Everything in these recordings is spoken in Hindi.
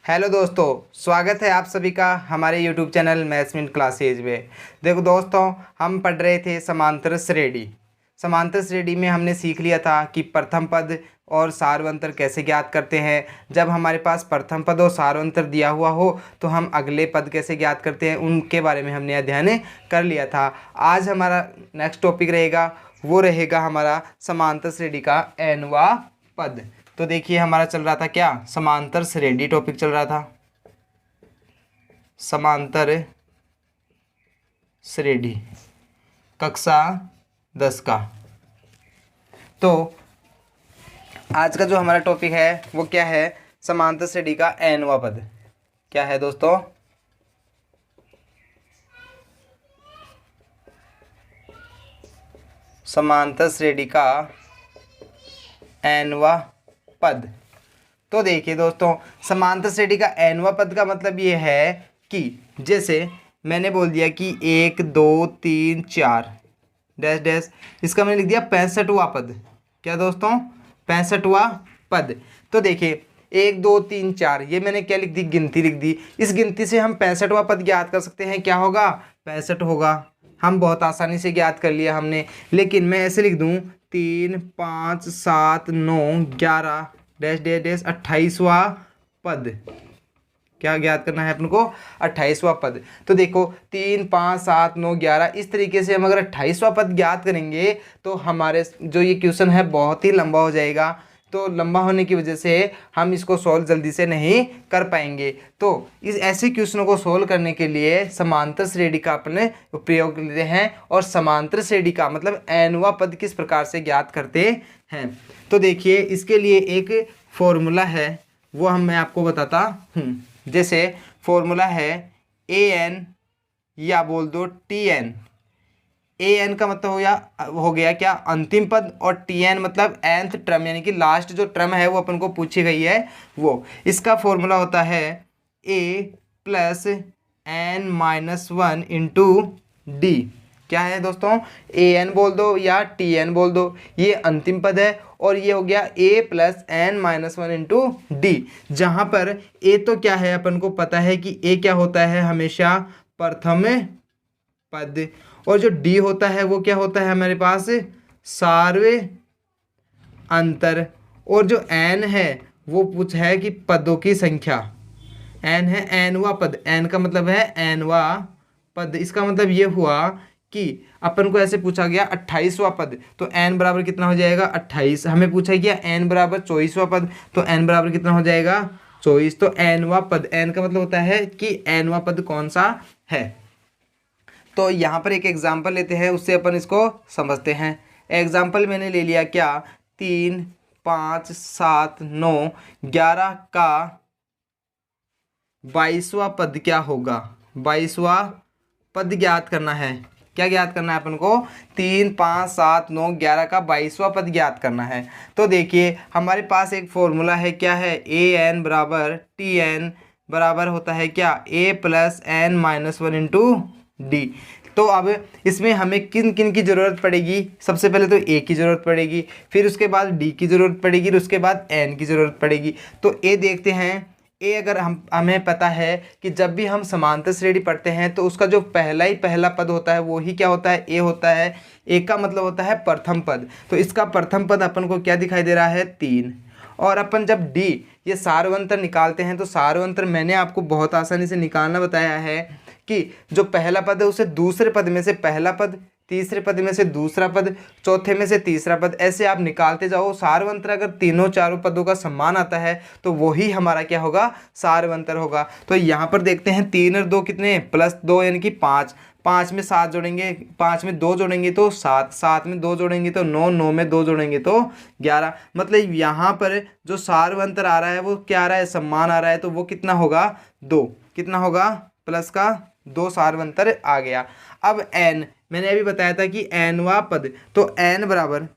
हेलो दोस्तों, स्वागत है आप सभी का हमारे YouTube चैनल मैथ्स क्लासेज में। देखो दोस्तों, हम पढ़ रहे थे समांतर श्रेणी। समांतर श्रेणी में हमने सीख लिया था कि प्रथम पद और सार्वंतर कैसे ज्ञात करते हैं। जब हमारे पास प्रथम पद और सार्वंतर दिया हुआ हो तो हम अगले पद कैसे ज्ञात करते हैं, उनके बारे में हमने अध्ययन कर लिया था। आज हमारा नेक्स्ट टॉपिक रहेगा, वो रहेगा हमारा समांतर श्रेणी का nवां पद। तो देखिए, हमारा चल रहा था क्या, समांतर श्रेणी टॉपिक चल रहा था, समांतर श्रेणी कक्षा 10 का। तो आज का जो हमारा टॉपिक है वो क्या है, समांतर श्रेणी का nवां पद। क्या है दोस्तों, समांतर श्रेणी का nवां पद। तो देखिए दोस्तों, समांतर श्रेणी का nवां पद का मतलब ये है कि जैसे मैंने बोल दिया कि 1 2 3 4 डैश डैश, इसका मैंने लिख दिया 65वां पद। क्या दोस्तों, 65वां पद। तो देखिए 1 2 3 4, ये मैंने क्या लिख दी, गिनती लिख दी। इस गिनती से हम 65वां पद ज्ञात कर सकते हैं। क्या होगा, 65 होगा। हम बहुत आसानी से ज्ञात कर लिया हमने। लेकिन मैं ऐसे लिख दूं 3 5 7 9 11 डैश डैश डैश 28वां पद। क्या ज्ञात करना है अपन को, 28वां पद। तो देखो 3 5 7 9 11, इस तरीके से हम अगर 28वां पद ज्ञात करेंगे तो हमारे जो ये क्वेश्चन है बहुत ही लंबा हो जाएगा। तो लंबा होने की वजह से हम इसको सॉल्व जल्दी से नहीं कर पाएंगे। तो इस ऐसे क्वेश्चनों को सॉल्व करने के लिए समांतर श्रेणी का अपने उपयोग लेते हैं। और समांतर श्रेणी का मतलब nवां पद किस प्रकार से ज्ञात करते हैं। तो देखिए, इसके लिए एक फॉर्मूला है, वो मैं आपको बताता हूँ। जैसे फॉर्मूला है an या बोल दो tn। an का मतलब हो गया क्या, अंतिम पद, और tn मतलब nth टर्म, यानी कि लास्ट जो टर्म है वो अपन को पूछी गई है वो। इसका फॉर्मूला होता है a plus n-1 into D. क्या है दोस्तों, an बोल दो या tn बोल दो, ये अंतिम पद है। और ये हो गया a plus n-1 into D, जहाँ पर a तो क्या है, अपन को पता है कि a क्या होता है, हमेशा प्रथम पद। और जो d होता है वो क्या होता है हमारे पास, सार्वंतर। और जो n है वो पूछ है कि पदों की संख्या। n है nवां पद, n का मतलब है nवां पद। इसका मतलब ये हुआ कि अपन को ऐसे पूछा गया 28वां पद, तो n बराबर कितना हो जाएगा, 28। हमें पूछा गया n बराबर 24वां पद, तो n बराबर कितना हो जाएगा, 24। तो nवां पद, n का मतलब होता है कि nवां पद कौन सा है। तो यहाँ पर एक एग्जाम्पल लेते हैं, उससे अपन इसको समझते हैं। एग्जाम्पल मैंने ले लिया क्या, 3 5 7 9 11 का 22वां पद क्या होगा, 22वां पद ज्ञात करना है। क्या ज्ञात करना है अपन को, 3 5 7 9 11 का 22वां पद ज्ञात करना है। तो देखिए हमारे पास एक फॉर्मूला है, क्या है, an बराबर tn बराबर होता है क्या, a plus n-1 into D. तो अब इसमें हमें किन किन की ज़रूरत पड़ेगी, सबसे पहले तो a की ज़रूरत पड़ेगी, फिर उसके बाद d की ज़रूरत पड़ेगी, और उसके बाद n की ज़रूरत पड़ेगी। तो a देखते हैं। ए अगर हमें पता है कि जब भी हम समांतर श्रेणी पढ़ते हैं तो उसका जो पहला पद होता है वो ही क्या होता है, ए होता है। ए का मतलब होता है प्रथम पद। तो इसका प्रथम पद अपन को क्या दिखाई दे रहा है, 3। और अपन जब डी ये सार्वंतर निकालते हैं तो सार्वंतर मैंने आपको बहुत आसानी से निकालना बताया है कि जो पहला पद है उसे दूसरे पद में से पहला पद, तीसरे पद में से दूसरा पद, चौथे में से तीसरा पद, ऐसे आप निकालते जाओ। सार्वंतर अगर तीनों चारों पदों का सम्मान आता है तो वही हमारा क्या होगा, सार्वंतर होगा। तो यहाँ पर देखते हैं 3 और 2 कितने, +2 यानी कि 5। 5 में 7 जोड़ेंगे, 5 में 2 जोड़ेंगे तो 7, 7 में 2 जोड़ेंगे तो 9, 9 में 2 जोड़ेंगे तो 11। मतलब यहाँ पर जो सार्वंतर आ रहा है वो क्या आ रहा है, सम्मान आ रहा है। तो वो कितना होगा, 2। कितना होगा, प्लस का 2 सार्वंतर आ गया। अब n मैंने अभी बताया था कि nवां पद, तो n बराबर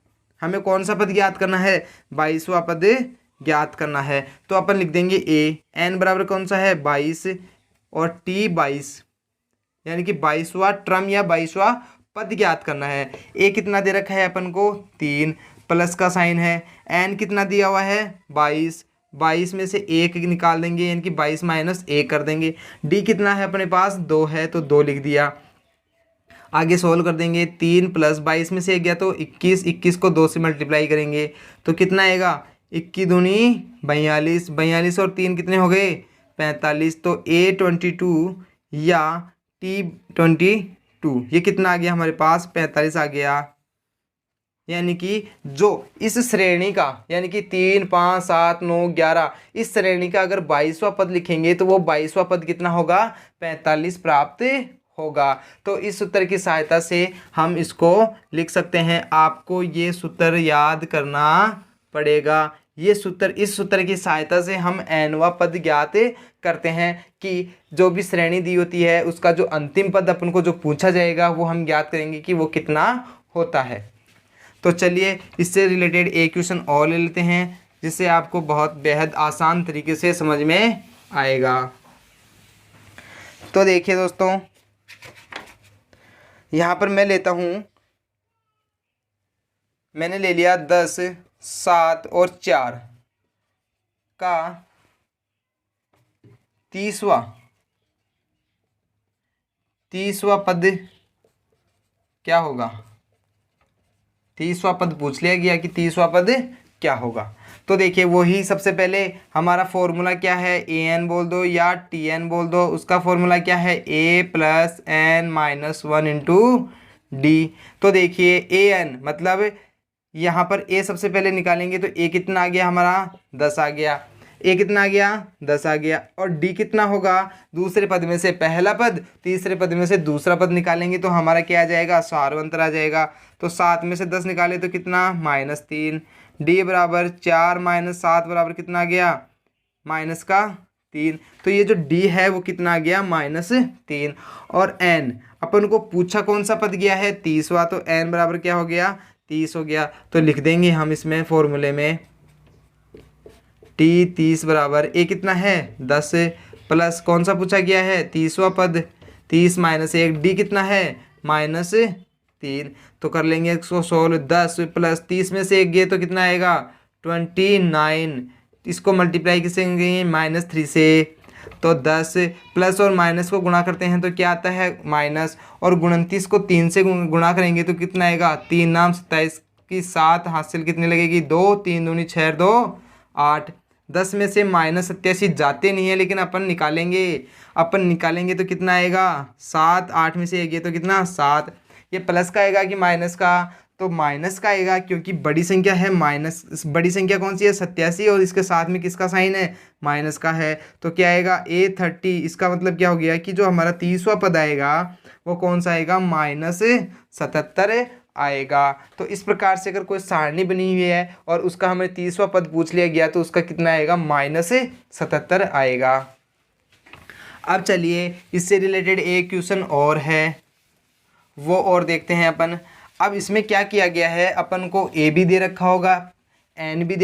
हमें कौन सा पद ज्ञात करना है, 22वां पद ज्ञात करना है। तो अपन लिख देंगे a, n बराबर कौन सा है, 22, और t 22, यानी कि 22वां टर्म या 22वां पद ज्ञात करना है। a कितना दे रखा है अपन को, 3, प्लस का साइन है। n कितना दिया हुआ है, 22, 22 में से 1 निकाल देंगे, यानी कि 22 माइनस 1 कर देंगे। डी कितना है अपने पास, 2 है, तो 2 लिख दिया। आगे सोल्व कर देंगे, 3 प्लस 22 में से 1 गया तो 21, 21 को 2 से मल्टीप्लाई करेंगे तो कितना आएगा, 21 दूनी 42, 42 और 3 कितने हो गए, 45। तो A22 या T22 ये कितना आ गया हमारे पास, 45 आ गया। यानी कि जो इस श्रेणी का, यानी कि 3, 5, 7, 9, 11 इस श्रेणी का अगर 22वां पद लिखेंगे तो वो 22वां पद कितना होगा, 45 प्राप्त होगा। तो इस सूत्र की सहायता से हम इसको लिख सकते हैं। आपको ये सूत्र याद करना पड़ेगा। ये सूत्र, इस सूत्र की सहायता से हम nवां पद ज्ञात करते हैं कि जो भी श्रेणी दी होती है उसका जो अंतिम पद अपन को जो पूछा जाएगा वो हम ज्ञात करेंगे कि वो कितना होता है। तो चलिए इससे रिलेटेड एक क्वेश्चन और ले लेते हैं जिससे आपको बहुत बेहद आसान तरीके से समझ में आएगा। तो देखिए दोस्तों, यहाँ पर मैं लेता हूँ, मैंने ले लिया 10, 7 और 4 का 30वां पद क्या होगा। 30वां पद पूछ लिया गया कि 30वां पद क्या होगा। तो देखिए वही सबसे पहले हमारा फॉर्मूला क्या है, an बोल दो या tn बोल दो, उसका फॉर्मूला क्या है, a plus n minus 1 into D. तो देखिए an मतलब यहाँ पर a सबसे पहले निकालेंगे तो a कितना आ गया हमारा, 10 आ गया। a कितना आ गया, 10 आ गया। और d कितना होगा, दूसरे पद में से पहला पद, तीसरे पद में से दूसरा पद निकालेंगे तो हमारा क्या आ जाएगा, सारवंतर आ जाएगा। तो 7 में से 10 निकाले तो कितना, -3। d बराबर 4 माइनस 7 बराबर कितना आ गया, माइनस का 3। तो ये जो d है वो कितना आ गया, -3। और n अपन को पूछा कौन सा पद गया है, 30वां, तो n बराबर क्या हो गया, 30 हो गया। तो लिख देंगे हम इसमें फॉर्मूले में t 30 बराबर a कितना है, 10 प्लस कौन सा पूछा गया है, 30वां पद, 30 माइनस 1, d कितना है, -3। तो कर लेंगे इसको सोल्व, 10 प्लस 30 में से 1 गए तो कितना आएगा, 29। इसको मल्टीप्लाई किससे करेंगे, -3 से। तो 10 प्लस और माइनस को गुणा करते हैं तो क्या आता है, माइनस। और 29 को 3 से गुणा करेंगे तो कितना आएगा, 3 नाम 27 की 7 हासिल कितनी लगेगी, 2, 3 दूनी 6, 2 8। 10 में से -87 जाते नहीं है लेकिन अपन निकालेंगे तो कितना आएगा, 7। 8 में से 1 गया तो कितना, 7। ये प्लस का आएगा कि माइनस का, तो माइनस का आएगा क्योंकि बड़ी संख्या है, माइनस बड़ी संख्या कौन सी है, 87, और इसके साथ में किसका साइन है, माइनस का है। तो क्या आएगा, A30। इसका मतलब क्या हो गया कि जो हमारा 30वां पद आएगा वो कौन सा आएगा, -77 आएगा। तो इस प्रकार से अगर कोई सारणी बनी हुई है और उसका हमें 30वां पद पूछ लिया गया तो उसका कितना आएगा, -77 आएगा। अब चलिए इससे रिलेटेड एक क्वेश्चन और है, वो और देखते हैं अपन। अब इसमें क्या किया गया है, अपन को a भी दे रखा होगा, a भी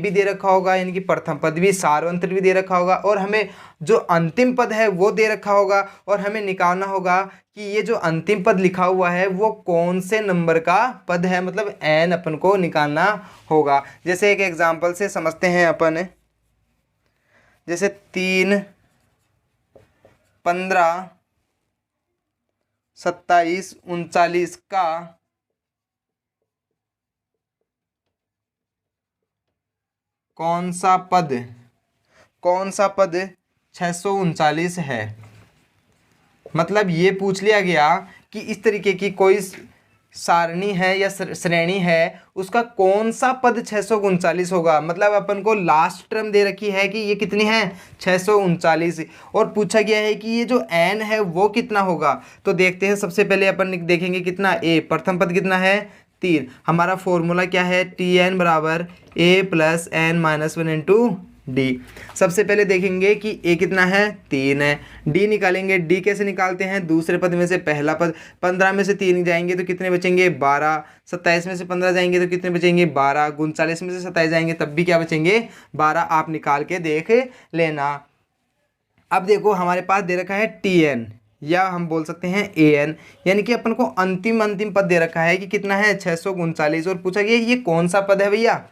दे रखा होगा, यानी कि प्रथम पद भी, सारवंतर भी दे रखा होगा, और हमें जो अंतिम पद है वो दे रखा होगा। और हमें निकालना होगा कि ये जो अंतिम पद लिखा हुआ है वो कौन से नंबर का पद है, मतलब n अपन को निकालना होगा। जैसे एक एग्जाम्पल से समझते हैं अपन, जैसे 3, 15, 27, 39 का कौन सा पद 639 है। मतलब ये पूछ लिया गया कि इस तरीके की कोई सारणी है या श्रेणी है, उसका कौन सा पद 639 होगा। मतलब अपन को लास्ट टर्म दे रखी है कि ये कितनी है, 639, और पूछा गया है कि ये जो n है वो कितना होगा। तो देखते हैं, सबसे पहले अपन देखेंगे कितना, a प्रथम पद कितना है, 3। हमारा फॉर्मूला क्या है, tn बराबर a plus n minus 1 into D. सबसे पहले देखेंगे कि a कितना है, 3 है। d निकालेंगे, d कैसे निकालते हैं, दूसरे पद में से पहला पद। 15 में से 3 जाएंगे तो कितने बचेंगे, 12। 27 में से 15 जाएंगे तो कितने बचेंगे, 12। 39 में से 27 जाएंगे तब भी क्या बचेंगे, 12। आप निकाल के देख लेना। अब देखो हमारे पास दे रखा है tn, या हम बोल सकते हैं an, यानी कि अपन को अंतिम पद दे रखा है कि कितना है, 639, और पूछा गया ये कौन सा पद है भैया।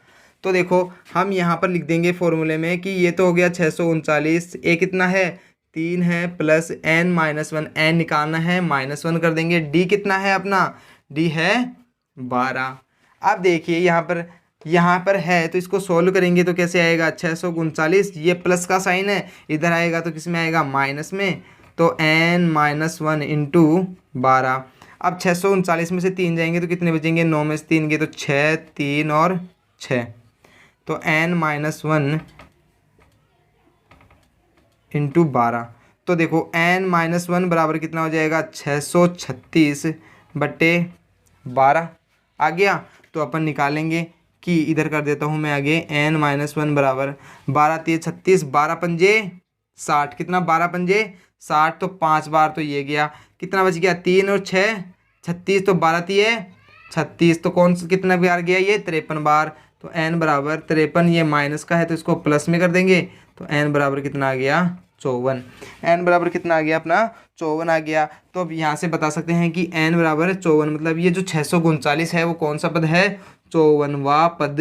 तो देखो हम यहाँ पर लिख देंगे फॉर्मूले में कि ये तो हो गया 639, ए कितना है 3 है, प्लस n-1, n निकालना है -1 कर देंगे। डी कितना है अपना, डी है 12। अब देखिए यहाँ पर है तो इसको सोल्व करेंगे तो कैसे आएगा, 639, ये प्लस का साइन है, इधर आएगा तो किस में आएगा, माइनस में, तो n-1 इंटू 12। अब 639 में से 3 जाएंगे तो कितने बचेंगे, 9 में से 3 गए तो 6, 3 और 6, तो n-1 इंटू 12। तो देखो n-1 बराबर कितना हो जाएगा, 636/12 आ गया। तो अपन निकालेंगे कि इधर कर देता हूँ मैं आगे, n-1 बराबर 12 3 36, 12 पंजे 60, कितना 12 पंजे 60, तो 5 बार तो ये गया, कितना बच गया 3 और 6 36, तो 12 3 36, तो कौन सा कितना बार गया ये 53 बार। तो n बराबर 53, ये माइनस का है तो इसको प्लस में कर देंगे, तो n बराबर कितना आ गया 54। n बराबर कितना आ गया अपना 54 आ गया। तो अब यहाँ से बता सकते हैं कि n बराबर 54, मतलब ये जो 639 है वो कौन सा पद है, 54वां पद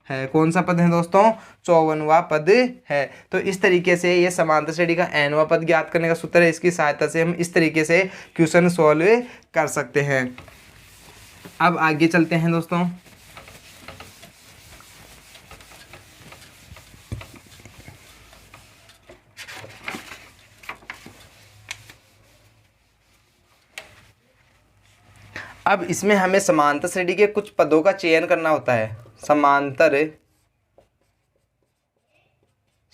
है। कौन सा पद है दोस्तों, 54वां पद है। तो इस तरीके से ये समांतर श्रेणी का nवां पद ज्ञात करने का सूत्र है। इसकी सहायता से हम इस तरीके से क्वेश्चन सॉल्व कर सकते हैं। अब आगे चलते हैं दोस्तों। अब इसमें हमें समांतर श्रेणी के कुछ पदों का चयन करना होता है। समांतर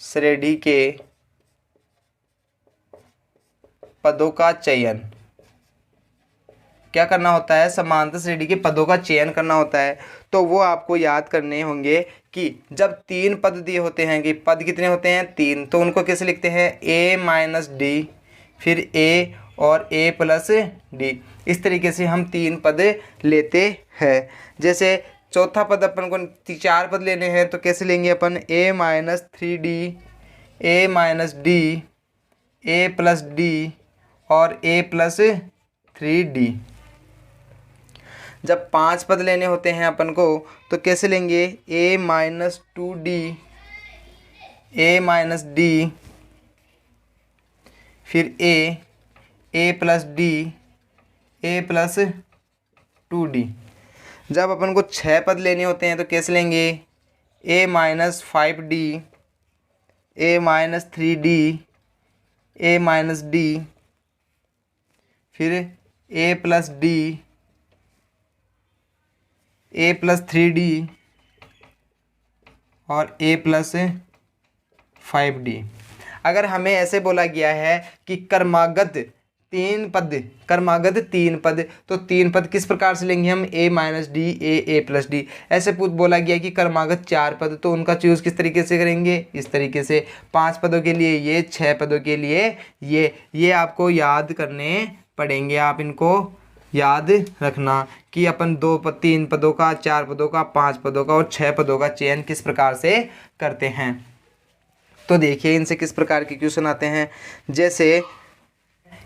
श्रेणी के पदों का चयन क्या करना होता है, समांतर श्रेणी के पदों का चयन करना होता है। तो वो आपको याद करने होंगे कि जब 3 पद दिए होते हैं, कि पद कितने होते हैं 3, तो उनको कैसे लिखते हैं, a - d, फिर a और a + d। इस तरीके से हम 3 पद लेते हैं। जैसे चौथा पद अपन को 4 पद लेने हैं तो कैसे लेंगे अपन, a - 3d, a - d, a + d और a + 3d। जब 5 पद लेने होते हैं अपन को तो कैसे लेंगे, a - 2d, a - d, फिर a + d, a + 2d। जब अपन को 6 पद लेने होते हैं तो कैसे लेंगे, a - 5d, a - 3d, a - d, फिर a + d, a + 3d और a + 5d। अगर हमें ऐसे बोला गया है कि क्रमागत 3 पद, तो 3 पद किस प्रकार से लेंगे हम, a - d, a + d। ऐसे बोला गया कि क्रमागत 4 पद, तो उनका चूज़ किस तरीके से करेंगे, इस तरीके से। 5 पदों के लिए ये, 6 पदों के लिए ये आपको याद करने पड़ेंगे। आप इनको याद रखना कि अपन 3 पदों का, 4 पदों का, 5 पदों का और 6 पदों का चयन किस प्रकार से करते हैं। तो देखिए इनसे किस प्रकार के क्वेश्चन आते हैं। जैसे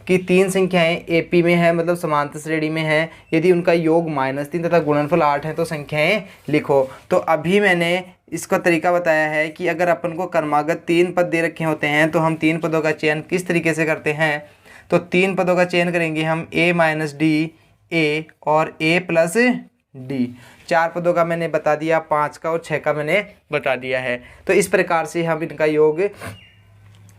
कि 3 संख्याएं AP में है, मतलब समांतर श्रेणी में है, यदि उनका योग -3 तथा गुणनफल 8 है तो संख्याएं लिखो। तो अभी मैंने इसका तरीका बताया है कि अगर अपन को क्रमागत 3 पद दे रखे होते हैं तो हम 3 पदों का चयन किस तरीके से करते हैं। तो 3 पदों का चयन करेंगे हम, a - d, a और a + d। 4 पदों का मैंने बता दिया, 5 का और 6 का मैंने बता दिया है। तो इस प्रकार से हम इनका योग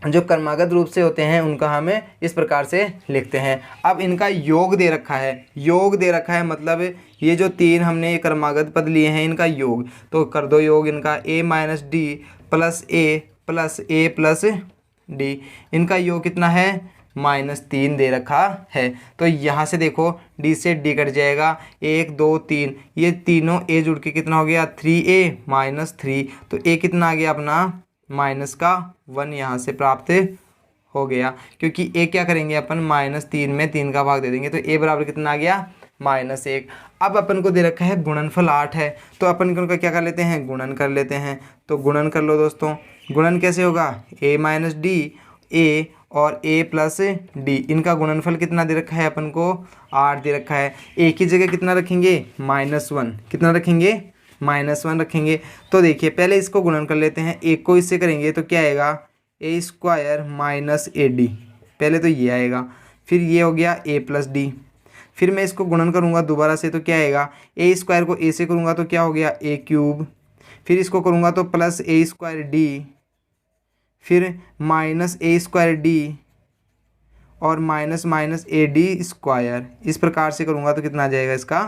जो क्रमागत रूप से होते हैं उनका हमें इस प्रकार से लिखते हैं। अब इनका योग दे रखा है, मतलब ये जो 3 हमने क्रमागत पद लिए हैं इनका योग, तो कर दो योग इनका, a - d + a + a + d। इनका योग कितना है, -3 दे रखा है। तो यहाँ से देखो d से d कट जाएगा, 1 2 3, ये तीनों a जुड़ के कितना हो गया, 3a - 3, तो a कितना आ गया अपना -1 यहाँ से प्राप्त हो गया। क्योंकि a क्या करेंगे अपन, -3 में 3 का भाग दे देंगे, तो a बराबर कितना आ गया, -1। अब अपन को दे रखा है गुणनफल 8 है, तो अपन को क्या कर लेते हैं, गुणन कर लेते हैं। तो गुणन कर लो दोस्तों। गुणन कैसे होगा, a - d, a और a + d, इनका गुणनफल कितना दे रखा है अपन को, 8 दे रखा है। a की जगह कितना रखेंगे, -1, कितना रखेंगे -1 रखेंगे। तो देखिए पहले इसको गुणन कर लेते हैं, एक को इससे करेंगे तो क्या आएगा a² माइनस AD, पहले तो ये आएगा, फिर ये हो गया a+d, फिर मैं इसको गुणन करूँगा दोबारा से तो क्या आएगा a² को a से करूँगा तो क्या हो गया a³, फिर इसको करूँगा तो प्लस a²d, फिर -a²d और माइनस माइनस AD², इस प्रकार से करूँगा तो कितना आ जाएगा इसका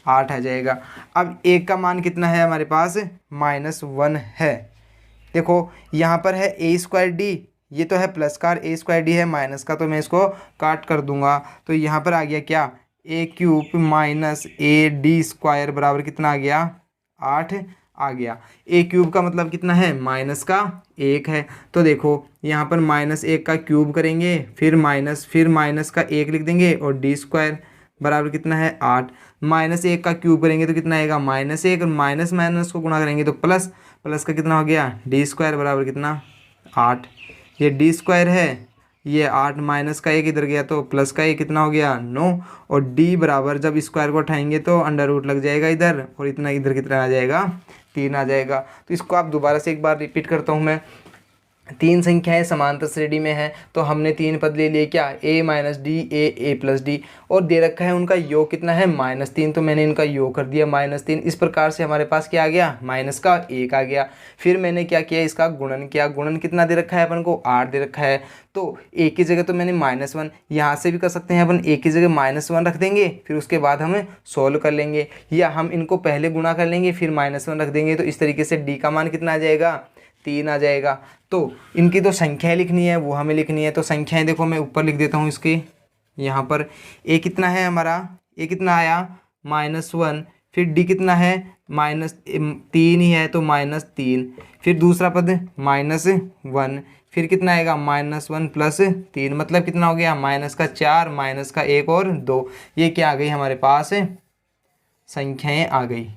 8 आ जाएगा। अब एक का मान कितना है हमारे पास -1 है। देखो यहाँ पर है a²d, ये तो है प्लस का, a²d है माइनस का, तो मैं इसको काट कर दूंगा तो यहाँ पर आ गया क्या a³ माइनस AD² बराबर कितना आ गया 8 आ गया। a³ का मतलब कितना है माइनस का 1 है, तो देखो यहाँ पर -1 का क्यूब करेंगे, फिर माइनस का 1 लिख देंगे और d² बराबर कितना है 8, -1 का क्यूब करेंगे तो कितना आएगा -1 और माइनस माइनस को गुणा करेंगे तो प्लस का कितना हो गया d² बराबर कितना 8, ये d² है, ये 8 माइनस का 1 इधर गया तो प्लस का 1 कितना हो गया 9, और d बराबर जब स्क्वायर को उठाएंगे तो अंडर रूट लग जाएगा इधर, और इतना इधर कितना आ जाएगा 3 आ जाएगा। तो इसको आप दोबारा से एक बार रिपीट करता हूँ मैं, 3 संख्याएं समांतर श्रेणी में हैं तो हमने 3 पद ले लिए क्या a minus D a plus D, और दे रखा है उनका योग कितना है -3, तो मैंने इनका योग कर दिया -3। इस प्रकार से हमारे पास क्या आ गया माइनस का 1 आ गया। फिर मैंने क्या किया इसका गुणन किया, गुणन कितना दे रखा है अपन को 8 दे रखा है, तो a की जगह तो मैंने -1, यहाँ से भी कर सकते हैं अपन, a की जगह -1 रख देंगे, फिर उसके बाद हम सोल्व कर लेंगे, या हम इनको पहले गुणा कर लेंगे फिर -1 रख देंगे, तो इस तरीके से d का मान कितना आ जाएगा 3 आ जाएगा। तो इनकी तो संख्याएं लिखनी है वो हमें लिखनी है, तो संख्याएं देखो मैं ऊपर लिख देता हूँ इसकी, यहाँ पर a कितना है हमारा, a कितना आया -1, फिर d कितना है -3 ही है तो -3, फिर दूसरा पद -1, फिर कितना आएगा -1 प्लस 3, मतलब कितना हो गया -4 -1 और 2, ये क्या आ गई हमारे पास संख्याएं आ गई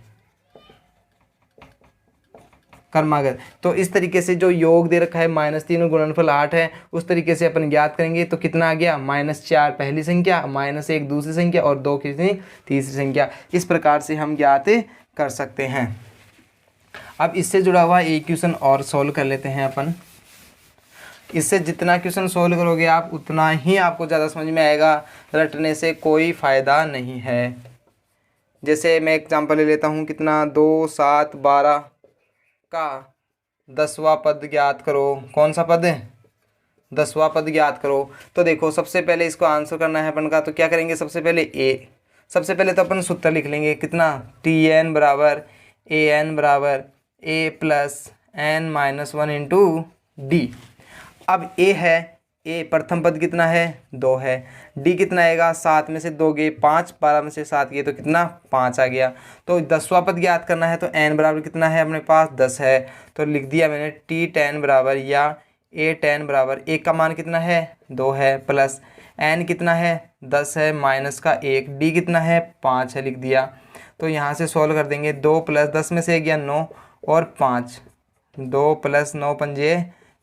क्रमागत। तो इस तरीके से जो योग दे रखा है -3 और गुणनफल 8 है, उस तरीके से अपन ज्ञात करेंगे तो कितना आ गया -4 पहली संख्या, -1 दूसरी संख्या और 2 कितनी तीसरी संख्या। इस प्रकार से हम ज्ञात कर सकते हैं। अब इससे जुड़ा हुआ एक क्वेश्चन और सॉल्व कर लेते हैं अपन। इससे जितना क्वेश्चन सॉल्व करोगे आप उतना ही आपको ज़्यादा समझ में आएगा, रटने से कोई फ़ायदा नहीं है। जैसे मैं एग्जाम्पल ले लेता हूँ, कितना 2 7 12 का 10वां पद ज्ञात करो। कौन सा पद है 10वां पद ज्ञात करो। तो देखो सबसे पहले इसको आंसर करना है अपन का, तो क्या करेंगे सबसे पहले तो अपन सूत्र लिख लेंगे, कितना tn बराबर an बराबर a plus n minus 1 into D. अब a है, a प्रथम पद कितना है 2 है, d कितना आएगा 7 में से 2 गए 5, 12 में से 7 गए तो कितना 5 आ गया। तो 10वां पद ज्ञात करना है तो n बराबर कितना है अपने पास 10 है, तो लिख दिया मैंने t10 बराबर या a10 बराबर a का मान कितना है 2 है, प्लस n कितना है 10 है, माइनस का 1, d कितना है 5 है, लिख दिया। तो यहाँ से सॉल्व कर देंगे, 2 प्लस 10 में से गया 9 और 5, 2 प्लस 9 पंजे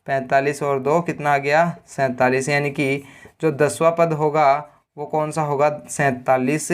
45 और 2 कितना आ गया 47, यानी कि जो 10वां पद होगा वो कौन सा होगा 47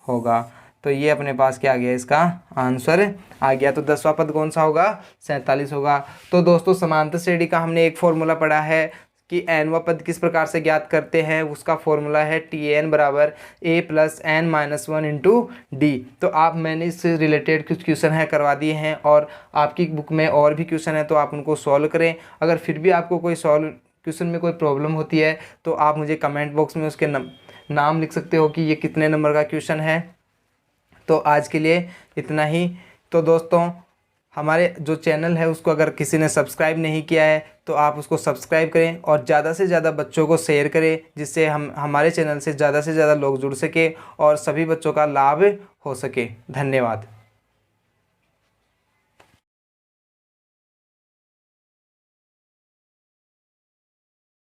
होगा। तो ये अपने पास क्या आ गया इसका आंसर आ गया। तो 10वां पद कौन सा होगा 47 होगा। तो दोस्तों समांतर श्रेणी का हमने एक फॉर्मूला पढ़ा है कि nवां पद किस प्रकार से ज्ञात करते हैं, उसका फॉर्मूला है tn बराबर a plus n minus 1 into D. तो आप मैंने इससे रिलेटेड कुछ क्वेश्चन है करवा दिए हैं और आपकी बुक में और भी क्वेश्चन है तो आप उनको सॉल्व करें। अगर फिर भी आपको कोई क्वेश्चन में कोई प्रॉब्लम होती है तो आप मुझे कमेंट बॉक्स में उसके नाम लिख सकते हो कि ये कितने नंबर का क्वेश्चन है। तो आज के लिए इतना ही। तो दोस्तों हमारे जो चैनल है उसको अगर किसी ने सब्सक्राइब नहीं किया है तो आप उसको सब्सक्राइब करें और ज़्यादा से ज़्यादा बच्चों को शेयर करें, जिससे हमारे चैनल से ज़्यादा लोग जुड़ सके और सभी बच्चों का लाभ हो सके। धन्यवाद।